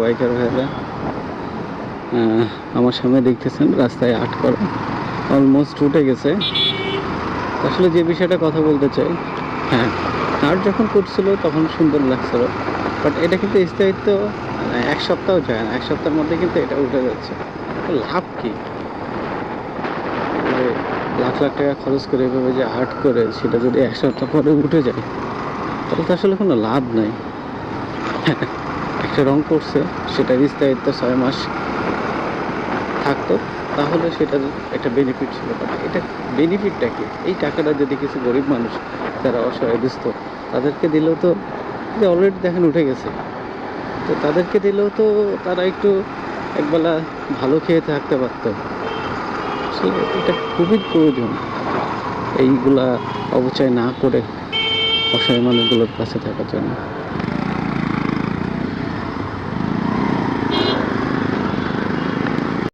Biker ভাইরা আমার সামনে দেখতেছেন রাস্তায় আট করা অলমোস্ট উঠে গেছে। আসলে যে বিষয়টা কথা বলতে চাই, হ্যাঁ, আর্ট যখন করছিল তখন সুন্দর লাগছিল, বাট এটা কিন্তু স্থায়িত্ব এক সপ্তাহ যায় না, এক সপ্তাহের মধ্যে কিন্তু এটা উঠে যাচ্ছে। লাভ কি? লাখ লাখ টাকা খরচ করে এভাবে যে আর্ট করে সেটা যদি এক সপ্তাহ পরে উঠে যায়, তাহলে তো আসলে কোনো লাভ নাই। একটা রং করছে, সেটার স্থায়িত্ব 6 মাস থাকতো, তাহলে সেটার একটা বেনিফিট ছিল। বাট এটা বেনিফিটটা কি? এই টাকাটা যদি কিছু গরিব মানুষ যারা অসহায় দুস্থ তাদেরকে দিলেও তো, যে অলরেডি দেখেন উঠে গেছে, তো তাদেরকে দিলেও তো তারা একটু একবেলা ভালো খেয়ে থাকতে পারতো। আসলে এটা খুবই প্রয়োজন এইগুলা অপচয় না করে অসহায় মানুষগুলোর কাছে থাকার জন্য।